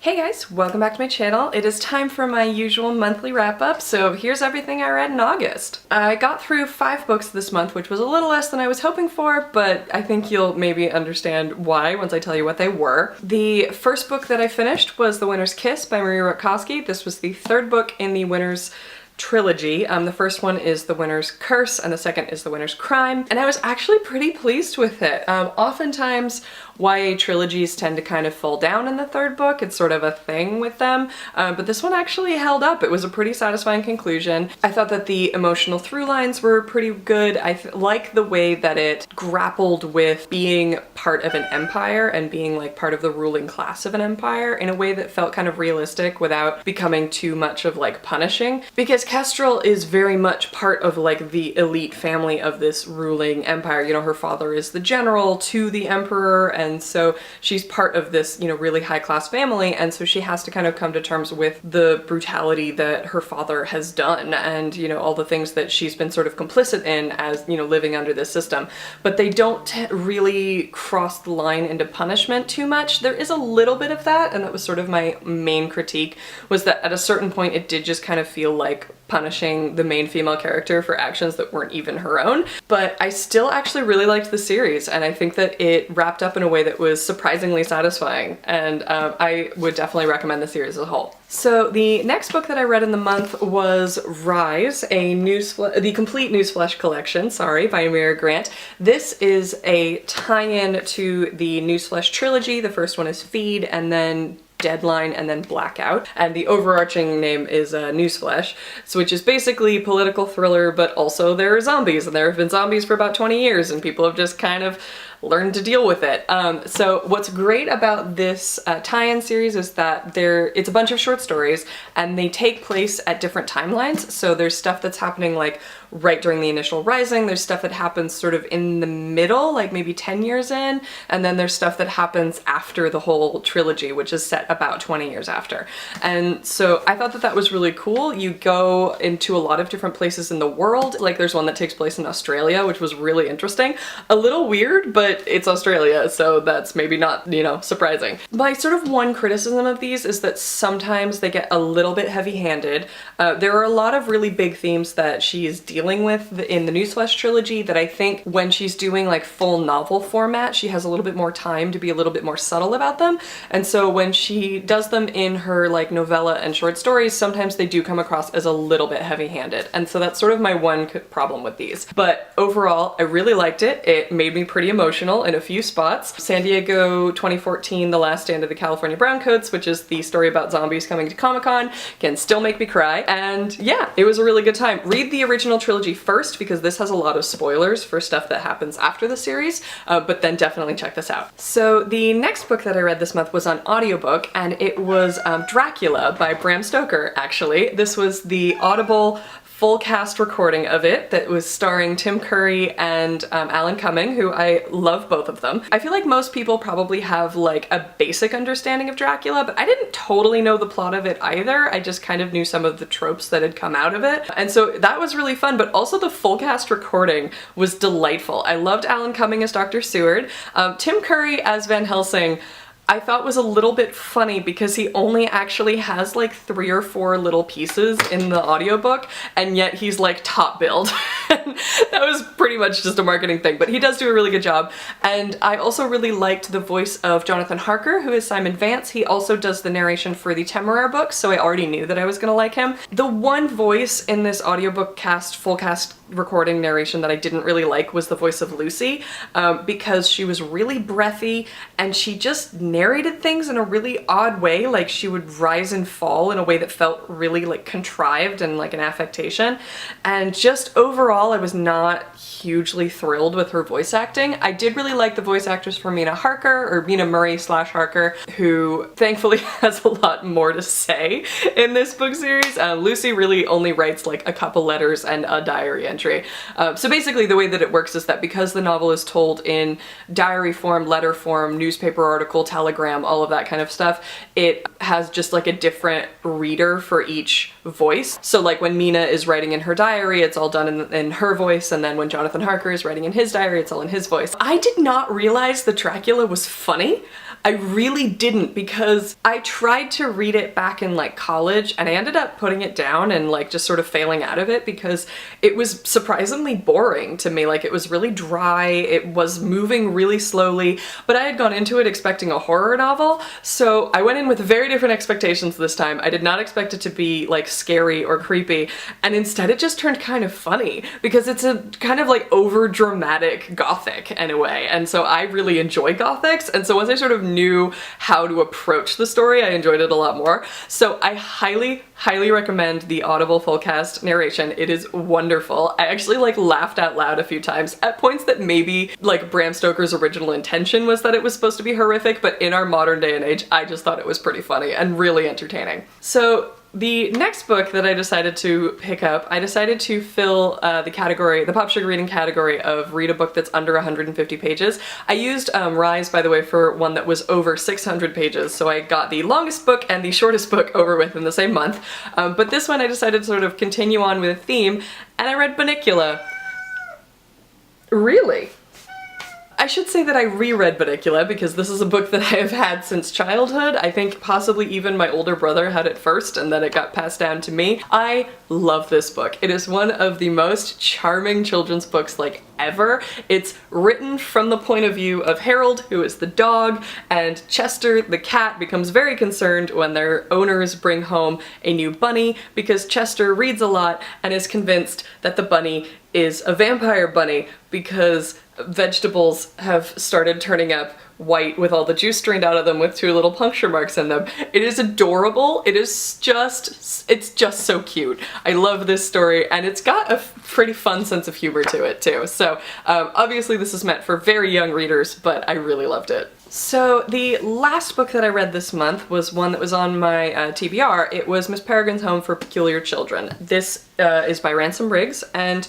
Hey guys, welcome back to my channel. It is time for my usual monthly wrap-up, so here's everything I read in August. I got through 5 books this month, which was a little less than I was hoping for, but I think you'll maybe understand why once I tell you what they were. The first book that I finished was The Winter's Kiss by Maria Rutkowski. This was the third book in the Winter's trilogy. The first one is The Winter's Curse and the second is The Winter's Crime, and I was actually pretty pleased with it. Oftentimes YA trilogies tend to kind of fall down in the third book. It's sort of a thing with them, but this one actually held up. It was a pretty satisfying conclusion. I thought that the emotional through lines were pretty good. I like the way that it grappled with being part of an empire and being like part of the ruling class of an empire in a way that felt kind of realistic without becoming too much of like punishing, because Kestrel is very much part of like the elite family of this ruling empire. You know, her father is the general to the emperor, and so she's part of this, you know, really high-class family, and so she has to kind of come to terms with the brutality that her father has done and, you know, all the things that she's been sort of complicit in as, you know, living under this system. But they don't really cross the line into punishment too much. There is a little bit of that, and that was sort of my main critique, was that at a certain point it did just kind of feel like punishing the main female character for actions that weren't even her own. But I still actually really liked the series, and I think that it wrapped up in a way that was surprisingly satisfying, and I would definitely recommend the series as a whole. So the next book that I read in the month was Rise, the complete Nooseflesh collection, by Amira Grant. This is a tie-in to the Nooseflesh trilogy. The first one is Feed, and then Deadline, and then Blackout, and the overarching name is Nooseflesh, which is basically political thriller, but also there are zombies, and there have been zombies for about 20 years, and people have just kind of learned to deal with it. So what's great about this tie-in series is that it's a bunch of short stories, and they take place at different timelines. So there's stuff that's happening like right during the initial rising, there's stuff that happens sort of in the middle, like maybe 10 years in, and then there's stuff that happens after the whole trilogy, which is set about 20 years after. And so I thought that that was really cool. You go into a lot of different places in the world. Like there's one that takes place in Australia, which was really interesting. A little weird, but it's Australia, so that's maybe not, you know, surprising. My sort of one criticism of these is that sometimes they get a little bit heavy-handed. There are a lot of really big themes that she is dealing with in the Nooseflesh trilogy that I think when she's doing like full novel format, she has a little bit more time to be a little bit more subtle about them. And so when she does them in her like novella and short stories, sometimes they do come across as a little bit heavy-handed. And so that's sort of my one problem with these. But overall, I really liked it. It made me pretty emotional in a few spots. San Diego 2014, The Last Stand of the California Browncoats, which is the story about zombies coming to Comic-Con, can still make me cry. And yeah, it was a really good time. Read the original trilogy first, because this has a lot of spoilers for stuff that happens after the series, but then definitely check this out. So the next book that I read this month was on audiobook, and it was Dracula by Bram Stoker, actually. This was the Audible full cast recording of it that was starring Tim Curry and Alan Cumming, who I love both of them. I feel like most people probably have like a basic understanding of Dracula, but I didn't totally know the plot of it either. I just kind of knew some of the tropes that had come out of it. And so that was really fun, but also the full cast recording was delightful. I loved Alan Cumming as Dr. Seward. Tim Curry as Van Helsing I thought was a little bit funny because he only actually has like 3 or 4 little pieces in the audiobook, and yet he's like top billed. That was pretty much just a marketing thing, but he does do a really good job. And I also really liked the voice of Jonathan Harker, who is Simon Vance. He also does the narration for the Temeraire books, so I already knew that I was gonna like him. The one voice in this audiobook full cast recording narration that I didn't really like was the voice of Lucy, because she was really breathy and she just narrated things in a really odd way. Like she would rise and fall in a way that felt really like contrived and like an affectation. And just overall, I was not hugely thrilled with her voice acting. I did really like the voice actress for Mina Harker, or Mina Murray / Harker, who thankfully has a lot more to say in this book series. Lucy really only writes like a couple letters and a diary entry. So basically the way that it works is that because the novel is told in diary form, letter form, newspaper article, telegram, all of that kind of stuff, it has just like a different reader for each voice. So like when Mina is writing in her diary, it's all done in her voice, and then when Jonathan Harker is writing in his diary, it's all in his voice. I did not realize that Dracula was funny. I really didn't, because I tried to read it back in like college and I ended up putting it down and like just sort of failing out of it because it was surprisingly boring to me. Like, it was really dry, it was moving really slowly, but I had gone into it expecting a horror novel, so I went in with very different expectations this time. I did not expect it to be like scary or creepy, and instead it just turned kind of funny because it's a kind of like over dramatic gothic in a way, and so I really enjoy gothics, and so once I sort of knew how to approach the story, I enjoyed it a lot more. So I highly recommend the Audible full cast narration. It is wonderful. I actually like laughed out loud a few times at points that maybe like Bram Stoker's original intention was that it was supposed to be horrific, but in our modern day and age, I just thought it was pretty funny and really entertaining. So the next book that I decided to pick up, I decided to fill the Pop Sugar reading category of read a book that's under 150 pages. I used Rise, by the way, for one that was over 600 pages, so I got the longest book and the shortest book over with in the same month. But this one I decided to sort of continue on with a theme, and I read Bunnicula. Really? I should say that I reread Bunnicula because this is a book that I have had since childhood. I think possibly even my older brother had it first and then it got passed down to me. I love this book. It is one of the most charming children's books like ever. It's written from the point of view of Harold, who is the dog, and Chester, the cat, becomes very concerned when their owners bring home a new bunny because Chester reads a lot and is convinced that the bunny is a vampire bunny because vegetables have started turning up white with all the juice drained out of them with 2 little puncture marks in them. It is adorable. It's just so cute. I love this story, and it's got a pretty fun sense of humor to it too. So obviously this is meant for very young readers, but I really loved it. So the last book that I read this month was one that was on my TBR. It was Miss Peregrine's Home for Peculiar Children. This is by Ransom Briggs, and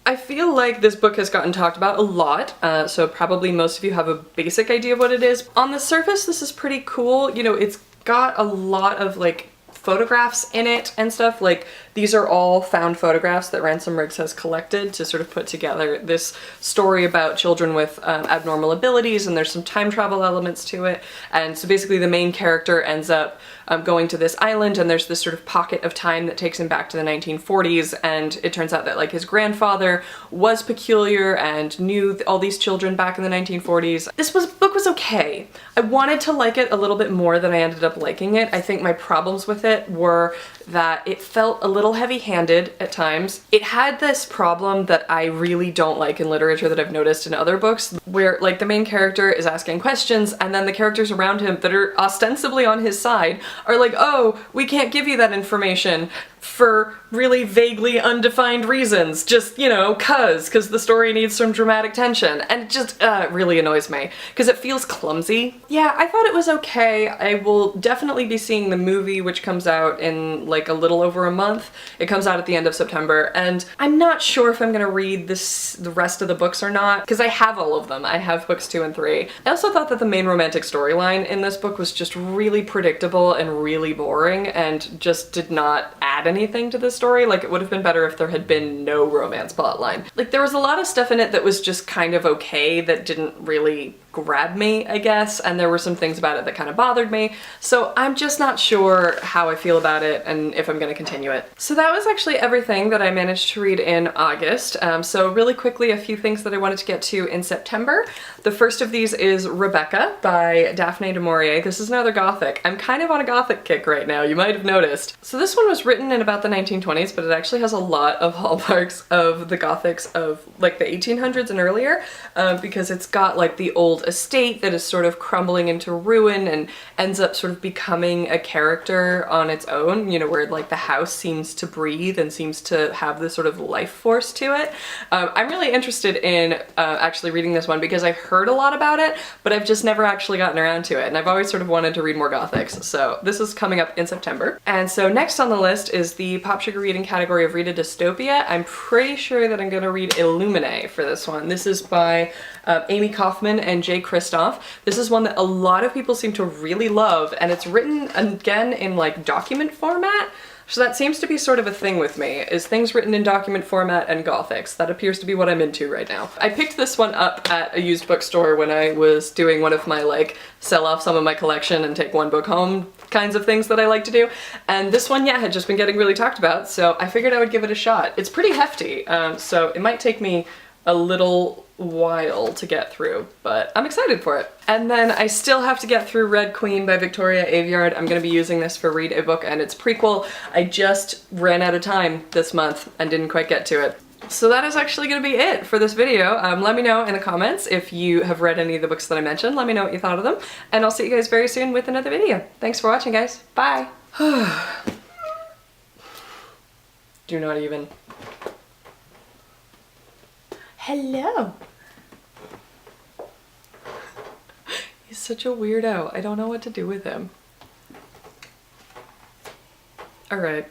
I feel like this book has gotten talked about a lot, so probably most of you have a basic idea of what it is. On the surface, this is pretty cool. You know, it's got a lot of like photographs in it and stuff. Like, these are all found photographs that Ransom Briggs has collected to sort of put together this story about children with abnormal abilities, and there's some time travel elements to it. And so basically the main character ends up going to this island, and there's this sort of pocket of time that takes him back to the 1940s, and it turns out that like his grandfather was peculiar and knew all these children back in the 1940s. This book was okay. I wanted to like it a little bit more than I ended up liking it. I think my problems with it were that it felt a little heavy-handed at times. It had this problem that I really don't like in literature that I've noticed in other books, where like the main character is asking questions and then the characters around him that are ostensibly on his side are like, oh, we can't give you that information for really vaguely undefined reasons, just, you know, cause the story needs some dramatic tension, and it just really annoys me because it feels clumsy. Yeah, I thought it was okay. I will definitely be seeing the movie, which comes out in like a little over a month. It comes out at the end of September, and I'm not sure if I'm gonna read the rest of the books or not, because I have all of them. I have books 2 and 3. I also thought that the main romantic storyline in this book was just really predictable and really boring and just did not add anything to the story. Like, it would have been better if there had been no romance plotline. Like, there was a lot of stuff in it that was just kind of okay that didn't really grab me, I guess, and there were some things about it that kind of bothered me, so I'm just not sure how I feel about it and if I'm gonna continue it. So that was actually everything that I managed to read in August. So really quickly, a few things that I wanted to get to in September. The first of these is Rebecca by Daphne du Maurier. This is another gothic. I'm kind of on a gothic kick right now, you might have noticed. So this one was written in about the 1920s, but it actually has a lot of hallmarks of the gothics of like the 1800s and earlier, because it's got like the old estate that is sort of crumbling into ruin and ends up sort of becoming a character on its own, you know, where like the house seems to breathe and seems to have this sort of life force to it. I'm really interested in actually reading this one because I've heard a lot about it, but I've just never actually gotten around to it, and I've always sort of wanted to read more gothics, so this is coming up in September. And so next on the list is the Pop Sugar reading category of Rita Dystopia. I'm pretty sure that I'm gonna read Illumine for this one. This is by Amy Kaufman and Jay Kristoff. This is one that a lot of people seem to really love, and it's written again in like document format. So that seems to be sort of a thing with me, is things written in document format and Gothics. That appears to be what I'm into right now. I picked this one up at a used bookstore when I was doing one of my like sell off some of my collection and take one book home kinds of things that I like to do. And this one, yeah, had just been getting really talked about, so I figured I would give it a shot. It's pretty hefty, so it might take me a little while to get through, but I'm excited for it. And then I still have to get through Red Queen by Victoria Aveyard. I'm gonna be using this for Read a Book and its prequel. I just ran out of time this month and didn't quite get to it. So that is actually gonna be it for this video. Let me know in the comments if you have read any of the books that I mentioned. Let me know what you thought of them, and I'll see you guys very soon with another video. Thanks for watching, guys. Bye. Do not even. Hello. He's such a weirdo. I don't know what to do with him. All right.